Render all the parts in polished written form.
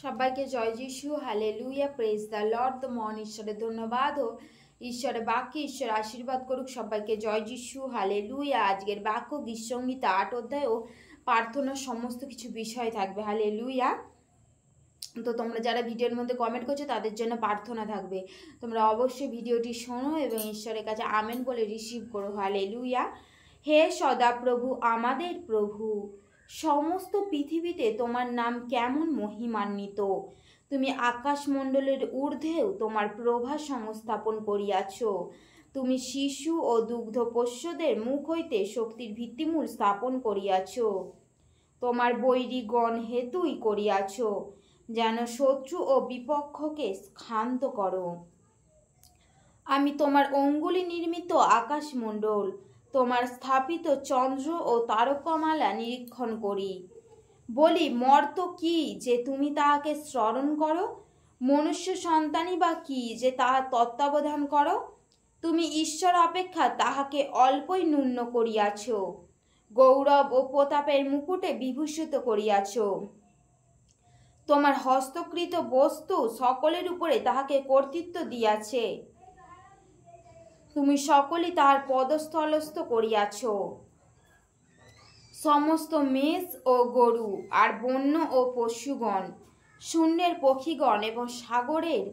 সবাইকে জয় যিশু, হালেলুয়া, প্রেজ দ্য লর্ড। দ্য মন ঈশ্বরের ধন্যবাদ ও ঈশ্বরের বাক্যে ঈশ্বর আশীর্বাদ করুক সবাইকে। জয় যিশু, হালেলুয়া। আজকের বাক্য গীতসংহিতা 8 অধ্যায় ও প্রার্থনার সমস্ত কিছু বিষয় থাকবে। হালেলুয়া। তো তোমরা যারা ভিডিওর মধ্যে কমেন্ট করছো তাদের জন্য প্রার্থনা থাকবে। তোমরা অবশ্যই ভিডিওটি শোনো এবং ঈশ্বরের কাছে আমেন বলে রিসিভ করো। হালেলুয়া। হে সদাপ্রভু, আমাদের প্রভু, সমস্ত পৃথিবীতে তোমার নাম কেমন মহিমান্বিত। তুমি আকাশমণ্ডলের ঊর্ধ্বেও তোমার প্রভা সংস্থাপন করিয়াছ। তুমি শিশু ও দুগ্ধপোষ্যদের মুখ হইতে শক্তির ভিত্তিমূল স্থাপন করিয়াছ। তোমার বৈরীগণ হেতুই করিয়াছ, যেন শত্রু ও বিপক্ষকে ক্ষান্ত করো। আমি তোমার অঙ্গুলি নির্মিত আকাশমণ্ডল, তোমার স্থাপিত চন্দ্র ও তারকামালা নিরীক্ষণ করি। বলি, মর্ত কি যে তুমি তাহাকে স্মরণ করো? মনুষ্য সন্তানই বা কি যে তাহার তত্ত্বাবধান করো? তুমি ঈশ্বর অপেক্ষা তাহাকে অল্পই ন্যূন করিয়াছ, গৌরব ও প্রতাপের মুকুটে বিভূষিত করিয়াছ। তোমার হস্তকৃত বস্তু সকলের উপরে তাহাকে কর্তৃত্ব দিয়াছে। তুমি সকলই তাহার পদস্থলস্থ করিয়াছ। সমস্ত মেষ ও গরু আর বন্য ও পশুগণ, শূন্যের পক্ষীগণ এবং সাগরের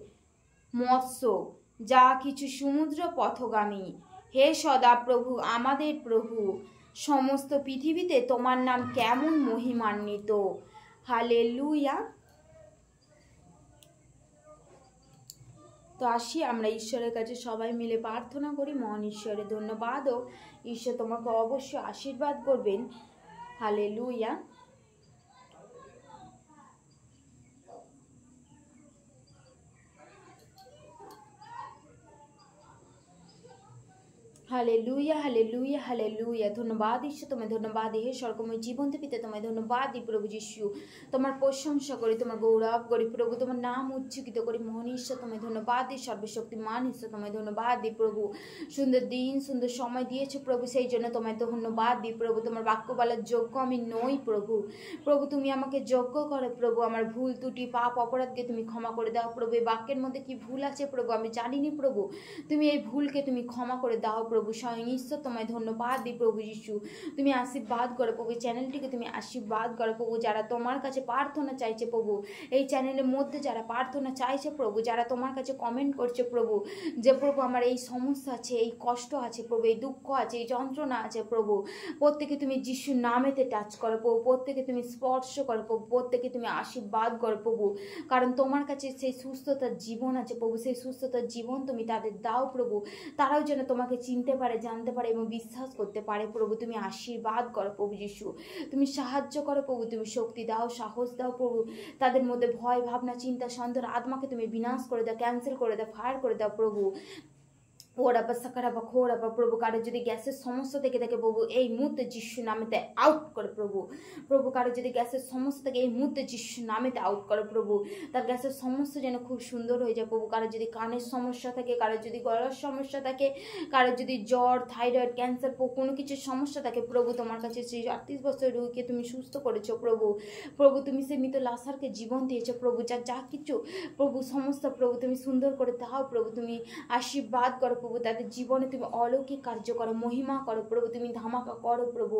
মৎস্য, যা কিছু সমুদ্র পথগামী, হে সদাপ্রভু, আমাদের প্রভু, সমস্ত পৃথিবীতে তোমার নাম কেমন মহিমান্বিত। হালেলুয়া। তো আসি আমরা ঈশ্বরের কাছে সবাই মিলে প্রার্থনা করি। মহান ঈশ্বরের ধন্যবাদ ও ঈশ্বর তোমাকে অবশ্যই আশীর্বাদ করবেন। হালেলুয়া। Hallelujah, hallelujah, hallelujah. ধন্যবাদ ঈশ্বর, তোমায় ধন্যবাদ। হে স্বর্গময় জীবন্ত পিতা, তোমায় ধন্যবাদ দিই প্রভু যিশু। তোমার প্রশংসা করি, তোমার গৌরব করি প্রভু, তোমার নাম উজ্জীবিত করি। মহান ঈশ্বর তোমায় ধন্যবাদ দিই। সর্বশক্তিমান ঈশ্বর তোমায় ধন্যবাদ দিই প্রভু। সুন্দর দিন, সুন্দর সময় দিয়েছো প্রভু, সেই জন্য তোমায় ধন্যবাদ দিই প্রভু। তোমার বাক্য বলার যোগ্য আমি নই প্রভু। প্রভু তুমি আমাকে যোগ্য করো প্রভু। আমার ভুল ত্রুটি পাপ অপরাধকে তুমি ক্ষমা করে দাও প্রভু। এই বাক্যের মধ্যে কি ভুল আছে প্রভু আমি জানিনি প্রভু, তুমি এই ভুলকে তুমি ক্ষমা করে দাও প্রভু। স্বয়ং ঈশ্বর তোমায় ধন্যবাদ দিই প্রভু যিশু। তুমি আশীর্বাদ করো প্রভু, চ্যানেলটিকে তুমি আশীর্বাদ করো প্রভু। যারা তোমার কাছে প্রার্থনা চাইছে প্রভু, এই চ্যানেলের মধ্যে যারা প্রার্থনা চাইছে প্রভু, যারা তোমার কাছে কমেন্ট করছে প্রভু, যে প্রভু আমার এই সমস্যা আছে, এই কষ্ট আছে প্রভু, এই দুঃখ আছে, এই যন্ত্রণা আছে প্রভু, প্রত্যেকে তুমি যিশুর নামেতে টাচ করো প্রভু, প্রত্যেকে তুমি স্পর্শ করো প্রভু, প্রত্যেকে তুমি আশীর্বাদ করো প্রভু। কারণ তোমার কাছে সেই সুস্থতার জীবন আছে প্রভু, সেই সুস্থতার জীবন তুমি তাদের দাও প্রভু। তারাও যেন তোমাকে চিনতে পারে, জানতে পারে এবং বিশ্বাস করতে পারে প্রভু। তুমি আশীর্বাদ করো প্রভু যিশু, তুমি সাহায্য করো প্রভু, তুমি শক্তি দাও, সাহস দাও প্রভু। তাদের মধ্যে ভয় ভাবনা চিন্তা সন্দেহ আত্মাকে তুমি বিনাশ করে দাও, ক্যান্সেল করে দাও, ফায়ার করে দাও প্রভু। ওরা বা সাকারা বা খোরা বা প্রভু, কারো যদি গ্যাসের সমস্যা থেকে থাকে প্রভু, এই মুহূর্তে যিশু নামেতে আউট করে প্রভু। প্রভু কারো যদি গ্যাসের সমস্যা থেকে এই মুহূর্তে যিশু নামেতে আউট করে প্রভু। তার গ্যাসের সমস্যা যেন খুব সুন্দর হয়ে যায় প্রভু। কারো যদি কানের সমস্যা থাকে, কারো যদি গলার সমস্যা থাকে, কারো যদি জ্বর, থাইরয়েড, ক্যান্সার, কোনো কিছুর সমস্যা থাকে প্রভু, তোমার কাছে সেই 38 বছরের রোগীকে তুমি সুস্থ করেছো প্রভু। প্রভু তুমি সেই মৃত লাসারকে জীবন দিয়েছো প্রভু। যা কিছু প্রভু সমস্যা প্রভু তুমি সুন্দর করে দাও প্রভু। তুমি আশীর্বাদ করো প্রভু, তাদের জীবনে তুমি অলৌকিক কার্য করো, মহিমা করো প্রভু, তুমি ধামাকা করো প্রভু।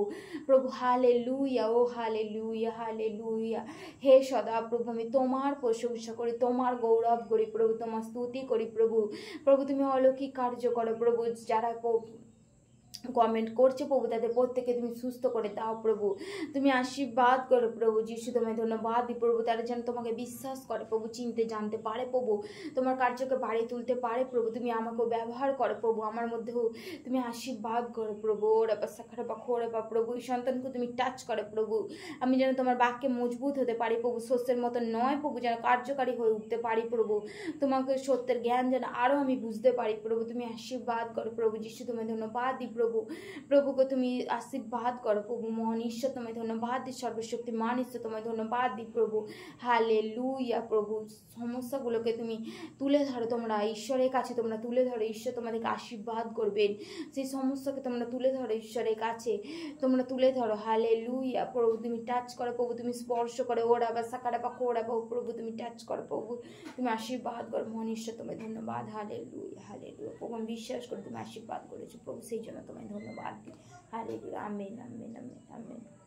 প্রভু হালেলুয়া, ও হালেলুয়া, হালেলুয়া। হে সদা প্রভু, আমি তোমার প্রশংসা করি, তোমার গৌরব করি প্রভু, তোমার স্তুতি করি প্রভু। প্রভু তুমি অলৌকিক কার্য করো প্রভু। যারা কমেন্ট করছে প্রভু, তাদের প্রত্যেকে তুমি সুস্থ করে দাও প্রভু। তুমি আশীর্বাদ করো প্রভু যিশু, তোমায় ধন্যবাদ দিই প্রভু। তারা যেন তোমাকে বিশ্বাস করে প্রভু, চিনতে জানতে পারে প্রভু, তোমার কার্যকে বাড়িয়ে তুলতে পারে প্রভু। তুমি আমাকেও ব্যবহার করো প্রভু, আমার মধ্যেও তুমি আশীর্বাদ করো প্রভু। ওরা বা সাখারা বা খোরা বা প্রভু, এই সন্তানকে তুমি টাচ করো প্রভু। আমি যেন তোমার বাক্যে মজবুত হতে পারি প্রভু, শস্যের মতো নয় প্রভু, যেন কার্যকারী হয়ে উঠতে পারি প্রভু। তোমাকে সত্যের জ্ঞান যেন আরও আমি বুঝতে পারি প্রভু। তুমি আশীর্বাদ করো প্রভু যিশু, তোমায় ধন্যবাদ দিই প্রভু। প্রভু। প্রভুকে তুমি আশীর্বাদ করো প্রভু। মহান ঈশ্বর তোমায় ধন্যবাদ দিই, সর্বশক্তিমান ঈশ্বর তোমায় ধন্যবাদ দিই প্রভু। হালেলুয়া প্রভু। সমস্যাগুলোকে তুমি তুলে ধরো, তোমরা ঈশ্বরের কাছে তোমরা তুলে ধরো, ঈশ্বর তোমাদেরকে আশীর্বাদ করবেন। সেই সমস্যাকে তোমরা তুলে ধরো, ঈশ্বরের কাছে তোমরা তুলে ধরো। হালেলুয়া প্রভু, তুমি টাচ করো প্রভু, তুমি স্পর্শ করো, ওরা বা সাকারা বা কোড়া বাবু প্রভু, তুমি টাচ করো প্রভু, তুমি আশীর্বাদ করো। মহান ঈশ্বর তোমায় ধন্যবাদ। হালেলুয়া হালেলুয়া প্রভু, আমি বিশ্বাস করি তুমি আশীর্বাদ করেছো প্রভু, সেই জন্য তোমায় ধন্যবাদ দিই। Hallelujah, amen amen amen amen.